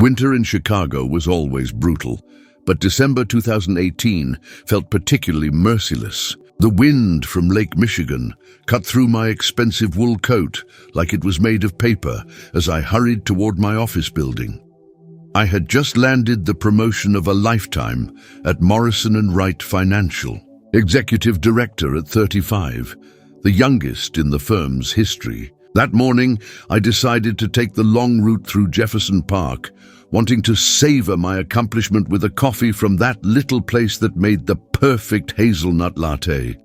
Winter in Chicago was always brutal, but December 2018 felt particularly merciless. The wind from Lake Michigan cut through my expensive wool coat like it was made of paper as I hurried toward my office building. I had just landed the promotion of a lifetime at Morrison & Wright Financial, executive director at 35, the youngest in the firm's history. That morning, I decided to take the long route through Jefferson Park, wanting to savor my accomplishment with a coffee from that little place that made the perfect hazelnut latte.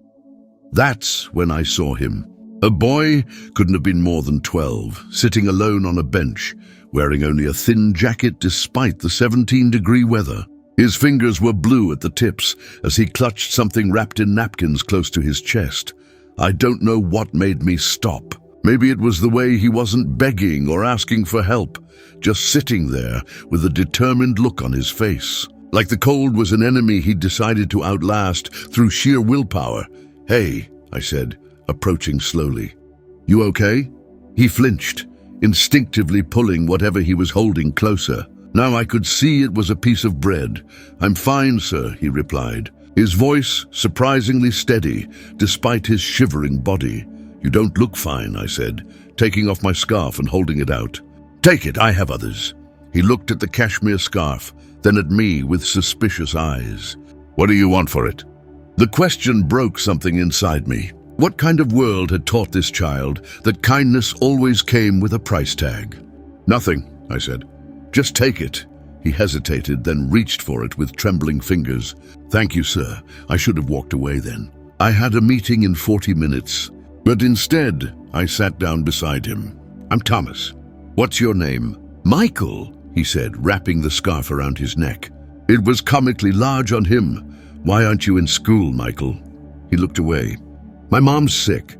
That's when I saw him. A boy, couldn't have been more than 12, sitting alone on a bench, wearing only a thin jacket despite the 17-degree weather. His fingers were blue at the tips as he clutched something wrapped in napkins close to his chest. I don't know what made me stop. Maybe it was the way he wasn't begging or asking for help, just sitting there with a determined look on his face. Like the cold was an enemy he'd decided to outlast through sheer willpower. "Hey," I said, approaching slowly. "You okay?" He flinched, instinctively pulling whatever he was holding closer. Now I could see it was a piece of bread. "I'm fine, sir," he replied, his voice surprisingly steady despite his shivering body. "You don't look fine," I said, taking off my scarf and holding it out. "Take it, I have others." He looked at the cashmere scarf, then at me with suspicious eyes. "What do you want for it?" The question broke something inside me. What kind of world had taught this child that kindness always came with a price tag? "Nothing," I said. "Just take it." He hesitated, then reached for it with trembling fingers. "Thank you, sir. I should have walked away then. I had a meeting in 40 minutes. But instead, I sat down beside him. "I'm Thomas. What's your name?" "Michael," he said, wrapping the scarf around his neck. It was comically large on him. "Why aren't you in school, Michael?" He looked away. "My mom's sick.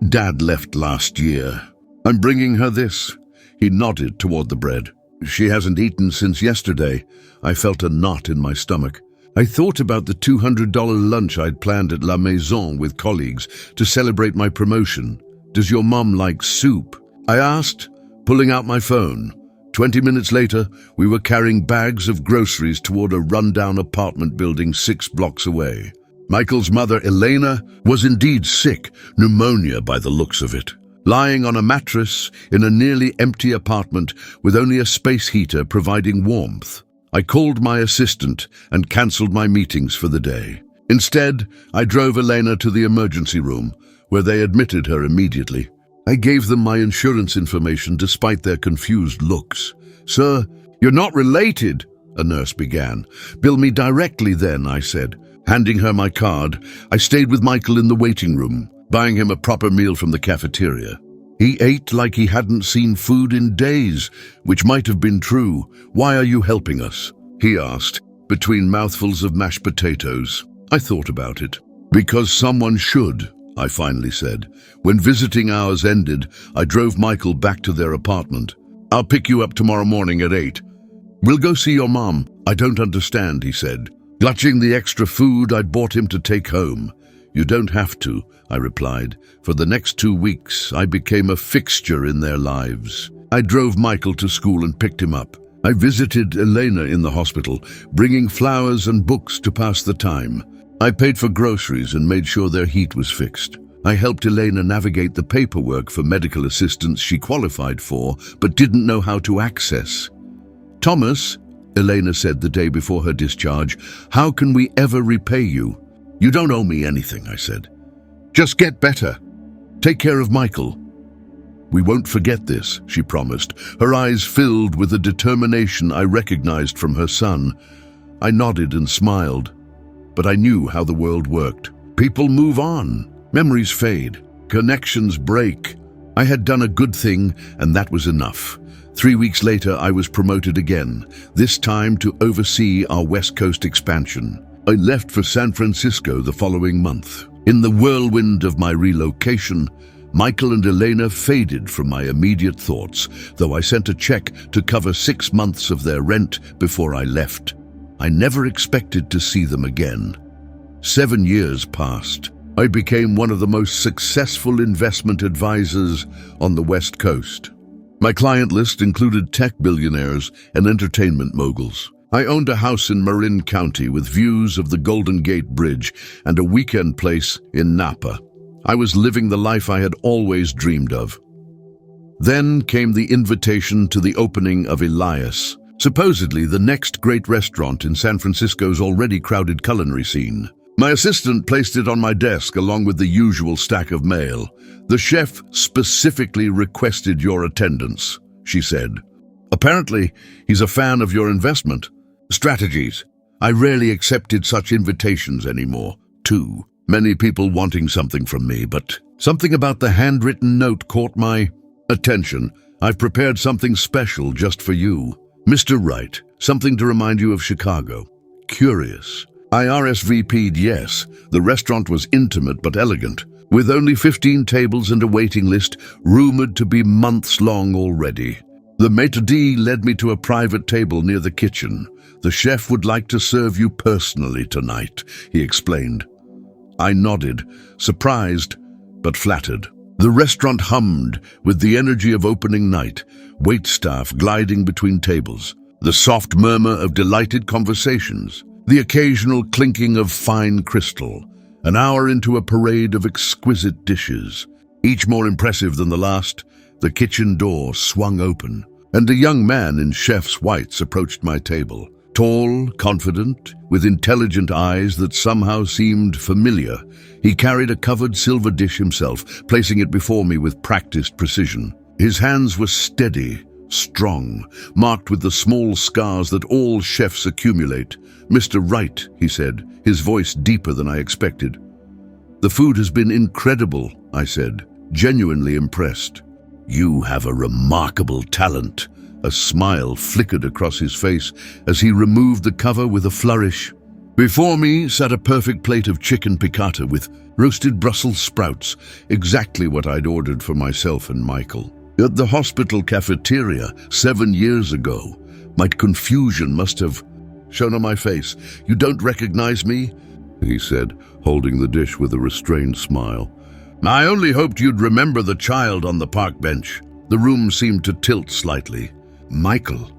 Dad left last year. I'm bringing her this." He nodded toward the bread. "She hasn't eaten since yesterday." I felt a knot in my stomach. I thought about the $200 lunch I'd planned at La Maison with colleagues to celebrate my promotion. "Does your mom like soup?" I asked, pulling out my phone. 20 minutes later, we were carrying bags of groceries toward a rundown apartment building 6 blocks away. Michael's mother, Elena, was indeed sick, pneumonia by the looks of it. Lying on a mattress in a nearly empty apartment with only a space heater providing warmth. I called my assistant and cancelled my meetings for the day. Instead, I drove Elena to the emergency room, where they admitted her immediately. I gave them my insurance information despite their confused looks. "Sir, you're not related," a nurse began. "Bill me directly then," I said. Handing her my card, I stayed with Michael in the waiting room, buying him a proper meal from the cafeteria. He ate like he hadn't seen food in days, which might have been true. "Why are you helping us?" he asked, between mouthfuls of mashed potatoes. I thought about it. "Because someone should," I finally said. When visiting hours ended, I drove Michael back to their apartment. "I'll pick you up tomorrow morning at 8. "We'll go see your mom." "I don't understand," he said, clutching the extra food I'd bought him to take home. "You don't have to," I replied. For the next 2 weeks, I became a fixture in their lives. I drove Michael to school and picked him up. I visited Elena in the hospital, bringing flowers and books to pass the time. I paid for groceries and made sure their heat was fixed. I helped Elena navigate the paperwork for medical assistance she qualified for, but didn't know how to access. "Thomas," Elena said the day before her discharge, "how can we ever repay you?" "You don't owe me anything," I said. "Just get better. Take care of Michael." "We won't forget this," she promised, her eyes filled with a determination I recognized from her son. I nodded and smiled, but I knew how the world worked. People move on, memories fade, connections break. I had done a good thing, and that was enough. 3 weeks later, I was promoted again, this time to oversee our West Coast expansion. I left for San Francisco the following month. In the whirlwind of my relocation, Michael and Elena faded from my immediate thoughts, though I sent a check to cover 6 months of their rent before I left. I never expected to see them again. 7 years passed. I became one of the most successful investment advisors on the West Coast. My client list included tech billionaires and entertainment moguls. I owned a house in Marin County with views of the Golden Gate Bridge and a weekend place in Napa. I was living the life I had always dreamed of. Then came the invitation to the opening of Elias, supposedly the next great restaurant in San Francisco's already crowded culinary scene. My assistant placed it on my desk along with the usual stack of mail. "The chef specifically requested your attendance," she said. "Apparently, he's a fan of your investment strategies. I rarely accepted such invitations anymore. Too many people wanting something from me, but something about the handwritten note caught my attention. I've prepared something special just for you. Mr. Wright, something to remind you of Chicago. Curious." I RSVP'd yes. The restaurant was intimate but elegant, with only 15 tables and a waiting list rumored to be months long already. The maitre d' led me to a private table near the kitchen. "The chef would like to serve you personally tonight," he explained. I nodded, surprised but flattered. The restaurant hummed with the energy of opening night, waitstaff gliding between tables, the soft murmur of delighted conversations, the occasional clinking of fine crystal. An hour into a parade of exquisite dishes, each more impressive than the last, the kitchen door swung open, and a young man in chef's whites approached my table. Tall, confident, with intelligent eyes that somehow seemed familiar, he carried a covered silver dish himself, placing it before me with practiced precision. His hands were steady, strong, marked with the small scars that all chefs accumulate. "Mr. Wright," he said, his voice deeper than I expected. "The food has been incredible," I said, genuinely impressed. "You have a remarkable talent." A smile flickered across his face as he removed the cover with a flourish. Before me sat a perfect plate of chicken piccata with roasted Brussels sprouts, exactly what I'd ordered for myself and Michael. At the hospital cafeteria 7 years ago, my confusion must have shown on my face. "You don't recognize me?" he said, holding the dish with a restrained smile. "I only hoped you'd remember the child on the park bench." The room seemed to tilt slightly. "Michael,"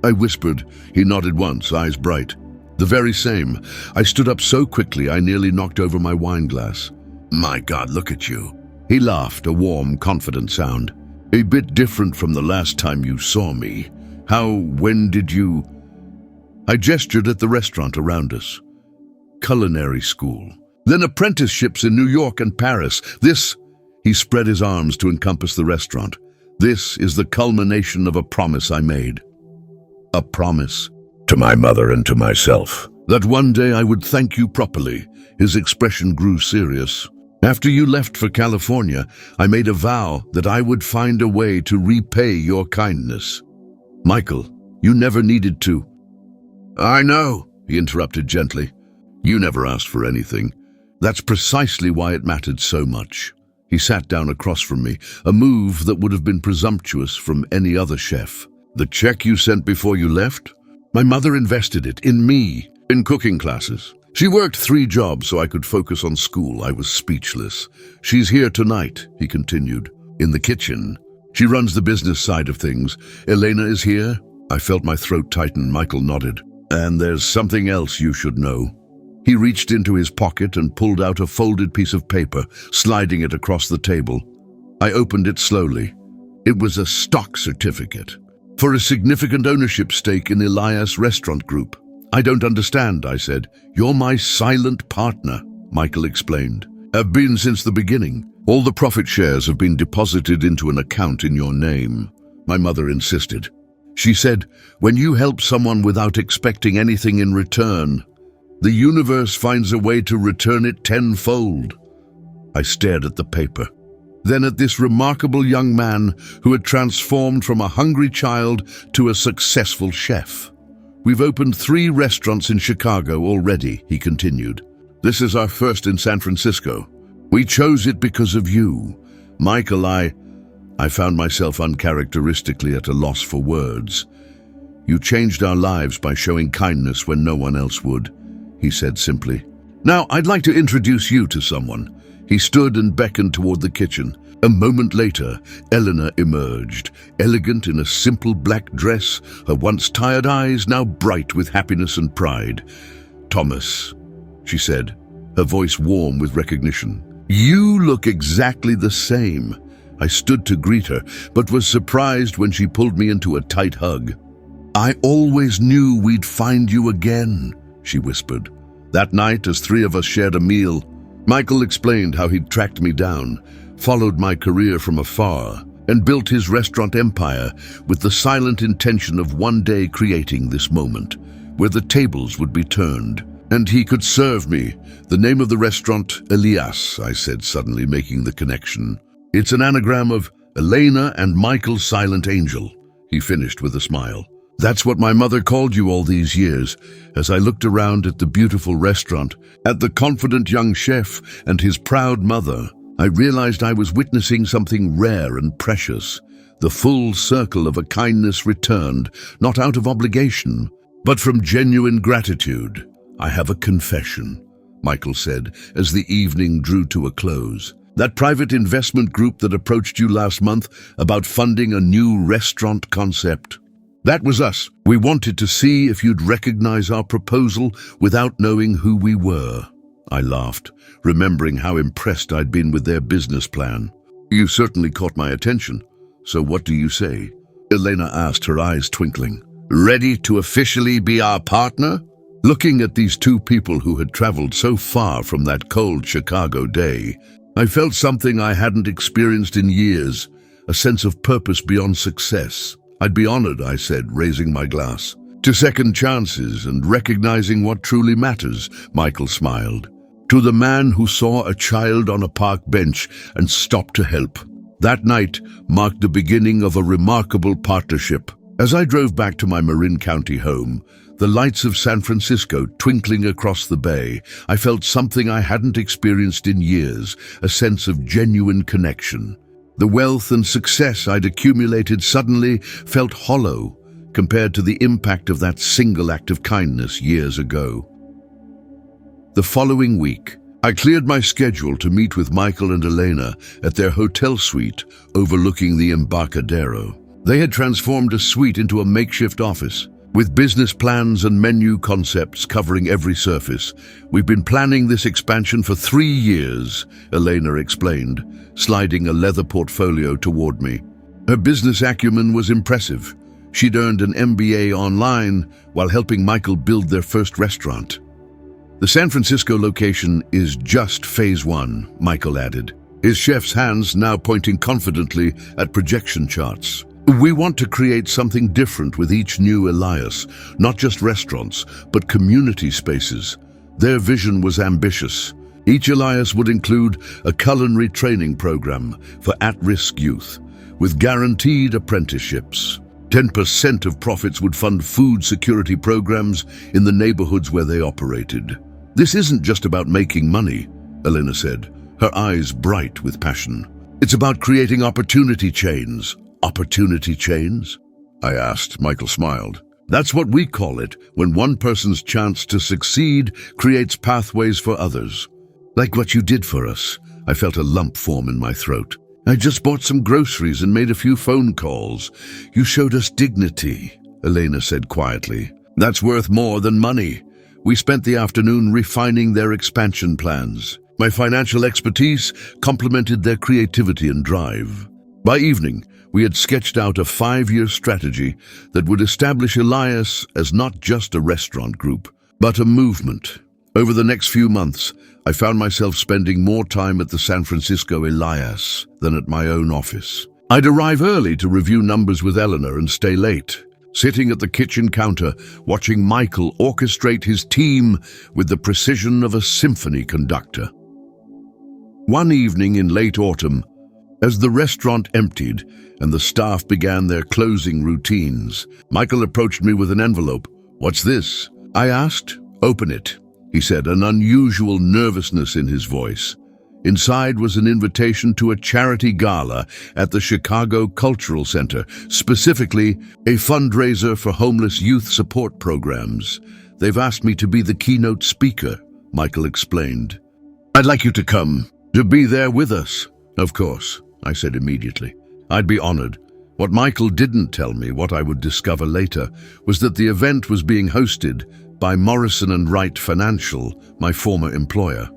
I whispered. He nodded once, eyes bright. "The very same." I stood up so quickly I nearly knocked over my wine glass. "My God, look at you." He laughed, a warm, confident sound. "A bit different from the last time you saw me. When did you—" I gestured at the restaurant around us. "Culinary school. Then apprenticeships in New York and Paris. This—" He spread his arms to encompass the restaurant. "This is the culmination of a promise I made. A promise to my mother and to myself, that one day I would thank you properly." His expression grew serious. "After you left for California, I made a vow that I would find a way to repay your kindness. Michael, you never needed to." "I know," he interrupted gently. "You never asked for anything. That's precisely why it mattered so much." He sat down across from me, a move that would have been presumptuous from any other chef. "The check you sent before you left? My mother invested it in me, in cooking classes. She worked 3 jobs so I could focus on school." I was speechless. "She's here tonight," he continued, "in the kitchen. She runs the business side of things. Elena is here." I felt my throat tighten. Michael nodded. "And there's something else you should know." He reached into his pocket and pulled out a folded piece of paper, sliding it across the table. I opened it slowly. It was a stock certificate for a significant ownership stake in Elias Restaurant Group. "I don't understand," I said. "You're my silent partner," Michael explained. "Have been since the beginning. All the profit shares have been deposited into an account in your name." My mother insisted. She said, "When you help someone without expecting anything in return, the universe finds a way to return it tenfold." I stared at the paper, then at this remarkable young man who had transformed from a hungry child to a successful chef. "We've opened 3 restaurants in Chicago already," he continued. "This is our first in San Francisco. We chose it because of you. Michael, I found myself uncharacteristically at a loss for words. "You changed our lives by showing kindness when no one else would," he said simply. Now, I'd like to introduce you to someone. He stood and beckoned toward the kitchen. A moment later, Eleanor emerged, elegant in a simple black dress, her once tired eyes now bright with happiness and pride. "Thomas," she said, her voice warm with recognition. "You look exactly the same." I stood to greet her, but was surprised when she pulled me into a tight hug. "I always knew we'd find you again," she whispered. That night, as three of us shared a meal, Michael explained how he'd tracked me down, followed my career from afar, and built his restaurant empire with the silent intention of one day creating this moment, where the tables would be turned, and he could serve me. "The name of the restaurant, Elias," I said, suddenly making the connection. "It's an anagram of Elena and Michael's silent angel," he finished with a smile. "That's what my mother called you all these years." As I looked around at the beautiful restaurant, at the confident young chef and his proud mother, I realized I was witnessing something rare and precious. The full circle of a kindness returned, not out of obligation, but from genuine gratitude. "I have a confession," Michael said, as the evening drew to a close. "That private investment group that approached you last month about funding a new restaurant concept, that was us. We wanted to see if you'd recognize our proposal without knowing who we were." I laughed, remembering how impressed I'd been with their business plan. "You certainly caught my attention. So what do you say?" Elena asked, her eyes twinkling. "Ready to officially be our partner?" Looking at these two people who had traveled so far from that cold Chicago day, I felt something I hadn't experienced in years, a sense of purpose beyond success. "I'd be honored," I said, raising my glass. "To second chances and recognizing what truly matters," Michael smiled. "To the man who saw a child on a park bench and stopped to help." That night marked the beginning of a remarkable partnership. As I drove back to my Marin County home, the lights of San Francisco twinkling across the bay, I felt something I hadn't experienced in years, a sense of genuine connection. The wealth and success I'd accumulated suddenly felt hollow compared to the impact of that single act of kindness years ago. The following week, I cleared my schedule to meet with Michael and Elena at their hotel suite overlooking the Embarcadero. They had transformed a suite into a makeshift office, with business plans and menu concepts covering every surface. "We've been planning this expansion for 3 years, Elena explained, sliding a leather portfolio toward me. Her business acumen was impressive. She'd earned an MBA online while helping Michael build their first restaurant. "The San Francisco location is just phase 1, Michael added, his chef's hands now pointing confidently at projection charts. "We want to create something different with each new Elias, not just restaurants, but community spaces." Their vision was ambitious. Each Elias would include a culinary training program for at-risk youth, with guaranteed apprenticeships. 10% of profits would fund food security programs in the neighborhoods where they operated. "This isn't just about making money," Elena said, her eyes bright with passion. "It's about creating opportunity chains." "Opportunity chains?" I asked. Michael smiled. "That's what we call it, when one person's chance to succeed creates pathways for others. Like what you did for us." I felt a lump form in my throat. "I just bought some groceries and made a few phone calls. You showed us dignity," Elena said quietly. "That's worth more than money." We spent the afternoon refining their expansion plans. My financial expertise complemented their creativity and drive. By evening, we had sketched out a 5-year strategy that would establish Elias as not just a restaurant group, but a movement. Over the next few months, I found myself spending more time at the San Francisco Elias than at my own office. I'd arrive early to review numbers with Eleanor and stay late, sitting at the kitchen counter, watching Michael orchestrate his team with the precision of a symphony conductor. One evening in late autumn, as the restaurant emptied and the staff began their closing routines, Michael approached me with an envelope. "What's this?" I asked. "Open it," he said, an unusual nervousness in his voice. Inside was an invitation to a charity gala at the Chicago Cultural Center, specifically a fundraiser for homeless youth support programs. "They've asked me to be the keynote speaker," Michael explained. "I'd like you to come, to be there with us." "Of course," I said immediately. I'd be honored. What Michael didn't tell me, what I would discover later, was that the event was being hosted by Morrison and Wright Financial, my former employer.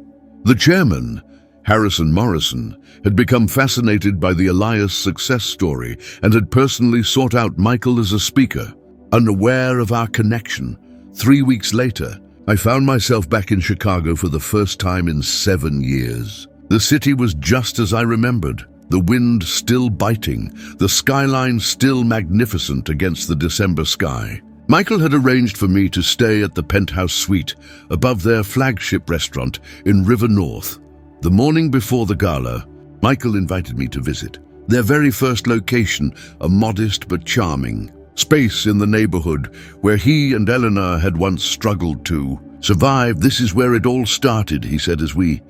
The chairman, Harrison Morrison, had become fascinated by the Elias success story and had personally sought out Michael as a speaker. Unaware of our connection, 3 weeks later, I found myself back in Chicago for the first time in 7 years. The city was just as I remembered. The wind still biting, the skyline still magnificent against the December sky. Michael had arranged for me to stay at the penthouse suite above their flagship restaurant in River North. The morning before the gala, Michael invited me to visit. Their very first location, a modest but charming space in the neighborhood where he and Eleanor had once struggled to survive. "This is where it all started," he said as we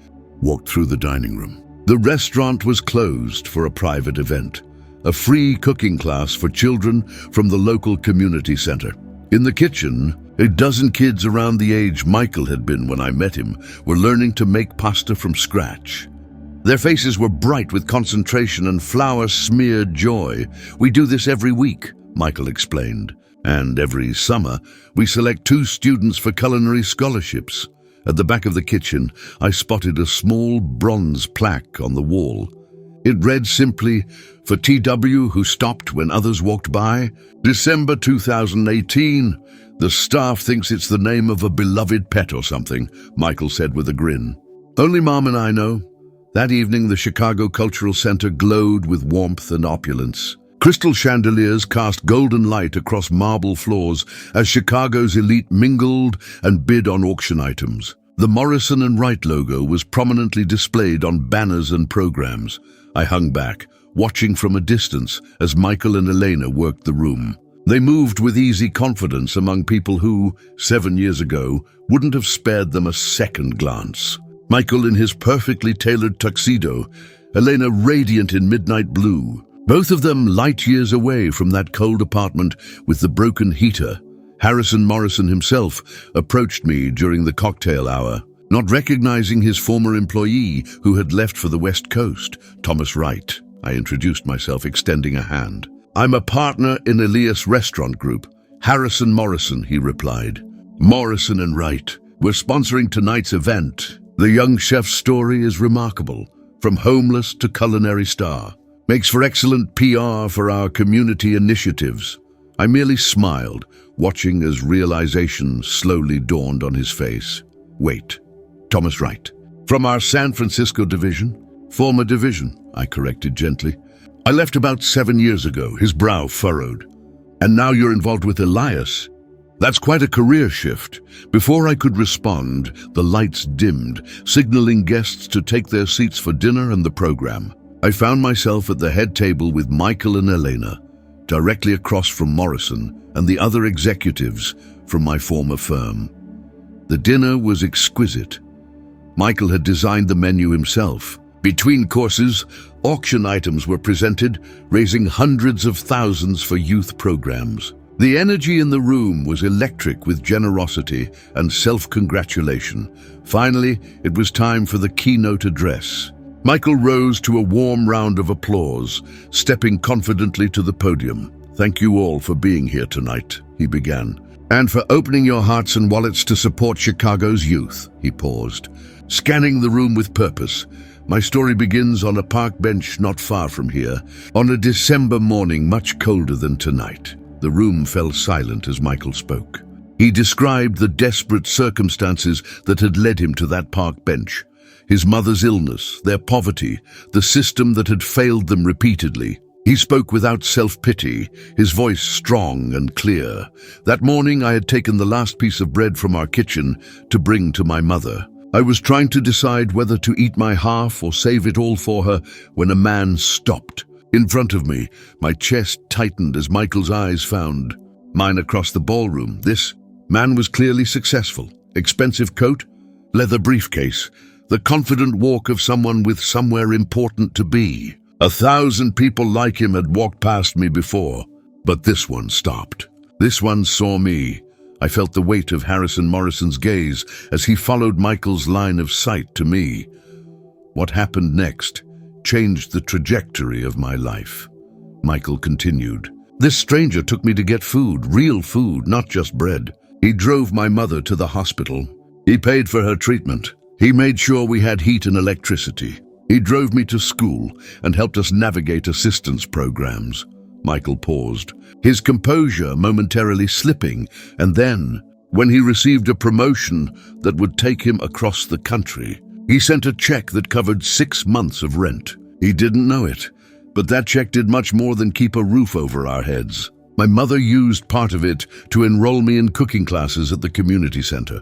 walked through the dining room. The restaurant was closed for a private event, a free cooking class for children from the local community center. In the kitchen, a dozen kids around the age Michael had been when I met him were learning to make pasta from scratch. Their faces were bright with concentration and flour-smeared joy. "We do this every week," Michael explained, "and every summer we select 2 students for culinary scholarships." At the back of the kitchen, I spotted a small bronze plaque on the wall. It read simply, "For TW who stopped when others walked by, December 2018. The staff thinks it's the name of a beloved pet or something," Michael said with a grin. "Only Mom and I know." That evening, the Chicago Cultural Center glowed with warmth and opulence. Crystal chandeliers cast golden light across marble floors as Chicago's elite mingled and bid on auction items. The Morrison and Wright logo was prominently displayed on banners and programs. I hung back, watching from a distance as Michael and Elena worked the room. They moved with easy confidence among people who, 7 years ago, wouldn't have spared them a second glance. Michael in his perfectly tailored tuxedo, Elena radiant in midnight blue. Both of them light years away from that cold apartment with the broken heater. Harrison Morrison himself approached me during the cocktail hour, not recognizing his former employee who had left for the West Coast, Thomas Wright. I introduced myself, extending a hand. "I'm a partner in Elias Restaurant Group, Harrison Morrison," he replied. "Morrison and Wright. We're sponsoring tonight's event. The young chef's story is remarkable, from homeless to culinary star. Makes for excellent PR for our community initiatives." I merely smiled, watching as realization slowly dawned on his face. "Wait, Thomas Wright. From our San Francisco division?" "Former division," I corrected gently. "I left about 7 years ago," his brow furrowed. "And now you're involved with Elias? That's quite a career shift." Before I could respond, the lights dimmed, signaling guests to take their seats for dinner and the program. I found myself at the head table with Michael and Elena, directly across from Morrison and the other executives from my former firm. The dinner was exquisite. Michael had designed the menu himself. Between courses, auction items were presented, raising hundreds of thousands for youth programs. The energy in the room was electric with generosity and self-congratulation. Finally, it was time for the keynote address. Michael rose to a warm round of applause, stepping confidently to the podium. "Thank you all for being here tonight," he began, "and for opening your hearts and wallets to support Chicago's youth." He paused, scanning the room with purpose. "My story begins on a park bench not far from here, on a December morning much colder than tonight." The room fell silent as Michael spoke. He described the desperate circumstances that had led him to that park bench. His mother's illness, their poverty, the system that had failed them repeatedly. He spoke without self-pity, his voice strong and clear. "That morning I had taken the last piece of bread from our kitchen to bring to my mother. I was trying to decide whether to eat my half or save it all for her when a man stopped. In front of me, my chest tightened as Michael's eyes found mine across the ballroom. This man was clearly successful. Expensive coat, leather briefcase, the confident walk of someone with somewhere important to be. 1,000 people like him had walked past me before, but this one stopped. This one saw me, I felt the weight of Harrison Morrison's gaze as he followed Michael's line of sight to me. What happened next changed the trajectory of my life. Michael continued. This stranger took me to get food, real food, not just bread. He drove my mother to the hospital. He paid for her treatment. He made sure we had heat and electricity. He drove me to school and helped us navigate assistance programs. Michael paused, his composure momentarily slipping, and then, when he received a promotion that would take him across the country, he sent a check that covered 6 months of rent. He didn't know it, but that check did much more than keep a roof over our heads. My mother used part of it to enroll me in cooking classes at the community center.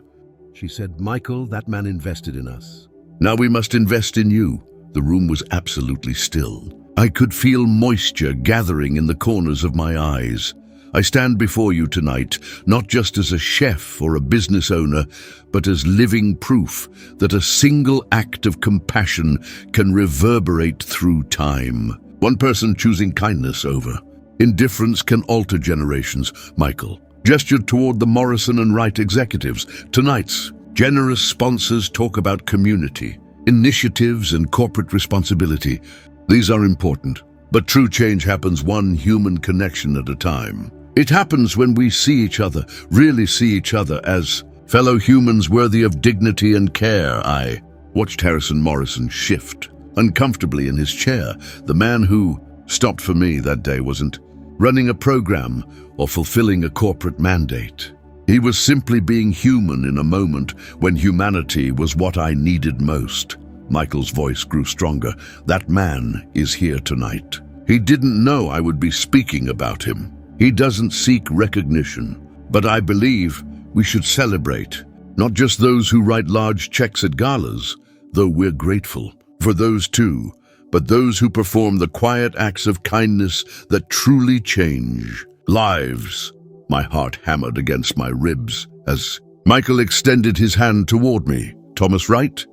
She said, "Michael, that man invested in us. Now we must invest in you." The room was absolutely still. I could feel moisture gathering in the corners of my eyes. I stand before you tonight, not just as a chef or a business owner, but as living proof that a single act of compassion can reverberate through time. One person choosing kindness over indifference can alter generations. Michael gestured toward the Morrison and Wright executives. Tonight's generous sponsors talk about community, initiatives, and corporate responsibility. These are important, but true change happens one human connection at a time. It happens when we see each other, really see each other as fellow humans worthy of dignity and care. I watched Harrison Morrison shift uncomfortably in his chair. The man who stopped for me that day wasn't running a program or fulfilling a corporate mandate. He was simply being human in a moment when humanity was what I needed most. Michael's voice grew stronger. That man is here tonight. He didn't know I would be speaking about him. He doesn't seek recognition, but I believe we should celebrate, not just those who write large checks at galas, though we're grateful for those too, but those who perform the quiet acts of kindness that truly change lives. My heart hammered against my ribs as Michael extended his hand toward me. "Thomas Wright,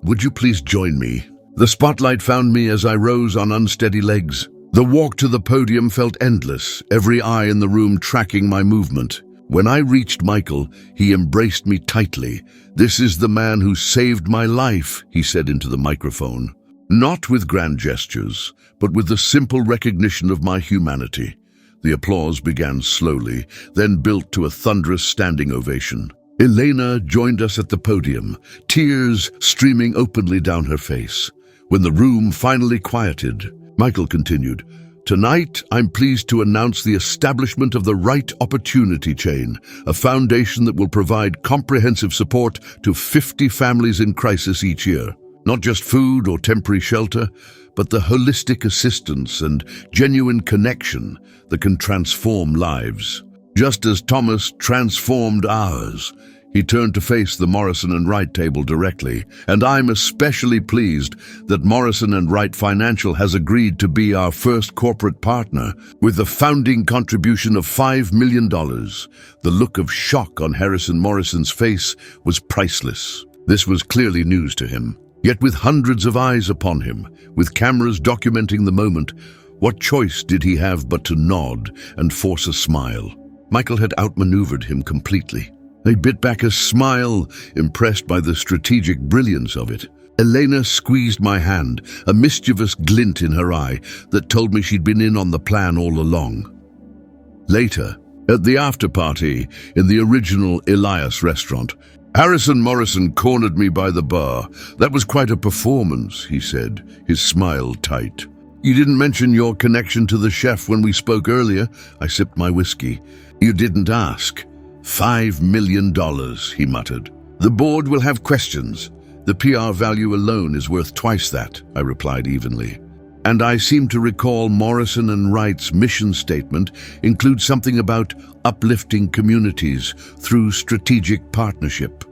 would you please join me?" The spotlight found me as I rose on unsteady legs. The walk to the podium felt endless, every eye in the room tracking my movement. When I reached Michael, he embraced me tightly. "This is the man who saved my life," he said into the microphone. Not with grand gestures, but with the simple recognition of my humanity. The applause began slowly, then built to a thunderous standing ovation. Elena joined us at the podium, tears streaming openly down her face. When the room finally quieted, Michael continued, "Tonight, I'm pleased to announce the establishment of the Right Opportunity Chain, a foundation that will provide comprehensive support to 50 families in crisis each year. Not just food or temporary shelter, but the holistic assistance and genuine connection that can transform lives. Just as Thomas transformed ours." He turned to face the Morrison and Wright table directly, "And I'm especially pleased that Morrison and Wright Financial has agreed to be our first corporate partner with a founding contribution of $5 million. The look of shock on Harrison Morrison's face was priceless. This was clearly news to him. Yet with hundreds of eyes upon him, with cameras documenting the moment, what choice did he have but to nod and force a smile? Michael had outmaneuvered him completely. I bit back a smile, impressed by the strategic brilliance of it. Elena squeezed my hand, a mischievous glint in her eye that told me she'd been in on the plan all along. Later, at the after-party in the original Elias restaurant, Harrison Morrison cornered me by the bar. "That was quite a performance," he said, his smile tight. "You didn't mention your connection to the chef when we spoke earlier." I sipped my whiskey. "You didn't ask." $5 million, he muttered. "The board will have questions. The PR value alone is worth twice that," I replied evenly. "And I seem to recall Morrison and Wright's mission statement includes something about uplifting communities through strategic partnership."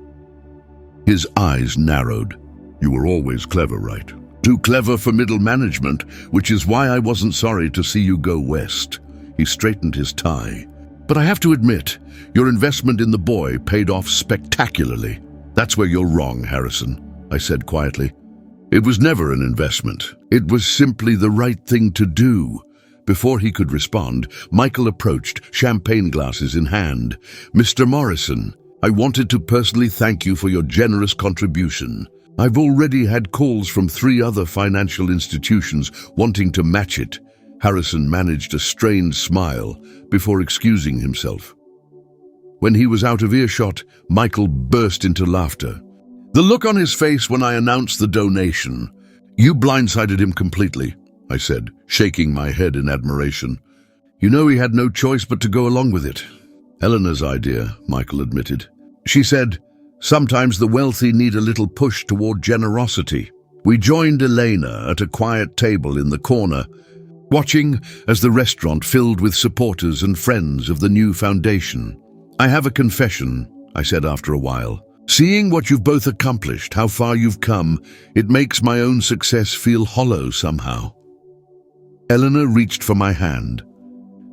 His eyes narrowed. "You were always clever, Wright. Too clever for middle management, which is why I wasn't sorry to see you go west." He straightened his tie. "But I have to admit, your investment in the boy paid off spectacularly." "That's where you're wrong, Harrison," I said quietly. "It was never an investment. It was simply the right thing to do, Before he could respond, Michael approached, champagne glasses in hand. "Mr. Morrison, I wanted to personally thank you for your generous contribution. I've already had calls from 3 other financial institutions wanting to match it." Harrison managed a strained smile before excusing himself. When he was out of earshot, Michael burst into laughter. The look on his face when I announced the donation. "You blindsided him completely," I said, shaking my head in admiration. "You know he had no choice but to go along with it." "Eleanor's idea," Michael admitted. "She said, sometimes the wealthy need a little push toward generosity." We joined Elena at a quiet table in the corner, watching as the restaurant filled with supporters and friends of the new foundation. "I have a confession," I said after a while. "Seeing what you've both accomplished, how far you've come, it makes my own success feel hollow somehow." Eleanor reached for my hand.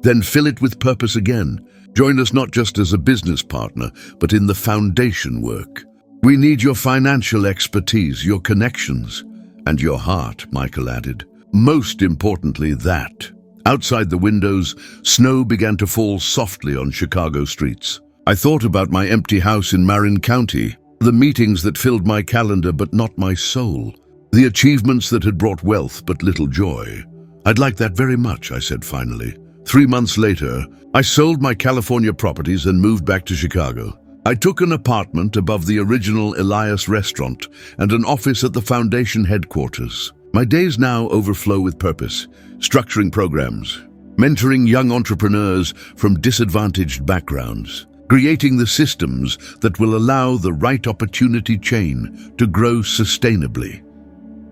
"Then fill it with purpose again. Join us not just as a business partner, but in the foundation work. We need your financial expertise, your connections, and your heart," Michael added. "Most importantly, that." Outside the windows, snow began to fall softly on Chicago streets. I thought about my empty house in Marin County, the meetings that filled my calendar but not my soul, the achievements that had brought wealth but little joy. "I'd like that very much," I said finally. 3 months later, I sold my California properties and moved back to Chicago. I took an apartment above the original Elias restaurant and an office at the foundation headquarters. My days now overflow with purpose, structuring programs, mentoring young entrepreneurs from disadvantaged backgrounds, creating the systems that will allow the right opportunity chain to grow sustainably.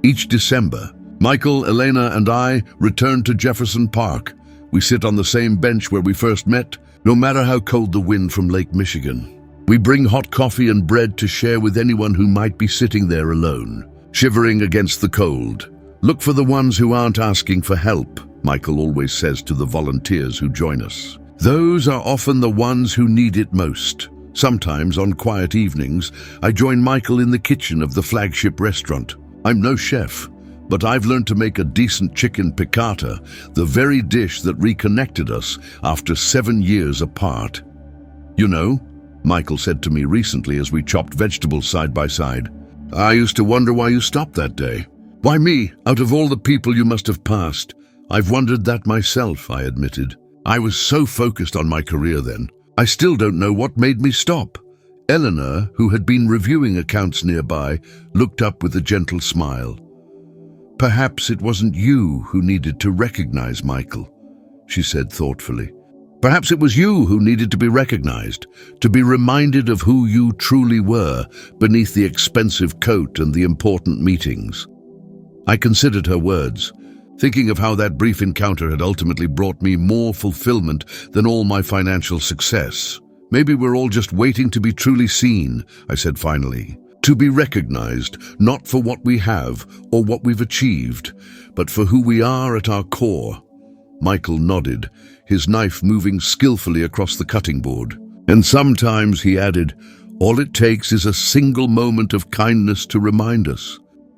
Each December, Michael, Elena, and I return to Jefferson Park. We sit on the same bench where we first met, no matter how cold the wind from Lake Michigan. We bring hot coffee and bread to share with anyone who might be sitting there alone, shivering against the cold. "Look for the ones who aren't asking for help," Michael always says to the volunteers who join us. "Those are often the ones who need it most." Sometimes, on quiet evenings, I join Michael in the kitchen of the flagship restaurant. I'm no chef, but I've learned to make a decent chicken piccata, the very dish that reconnected us after 7 years apart. "You know," Michael said to me recently as we chopped vegetables side by side, "I used to wonder why you stopped that day." "Why me? Out of all the people you must have passed." "I've wondered that myself," I admitted. "I was so focused on my career then. I still don't know what made me stop." Eleanor, who had been reviewing accounts nearby, looked up with a gentle smile. "Perhaps it wasn't you who needed to recognize Michael," she said thoughtfully. "Perhaps it was you who needed to be recognized, to be reminded of who you truly were beneath the expensive coat and the important meetings." I considered her words, thinking of how that brief encounter had ultimately brought me more fulfillment than all my financial success. "Maybe we're all just waiting to be truly seen," I said finally. "To be recognized, not for what we have or what we've achieved, but for who we are at our core." Michael nodded, his knife moving skillfully across the cutting board. "And sometimes," he added, "all it takes is a single moment of kindness to remind us."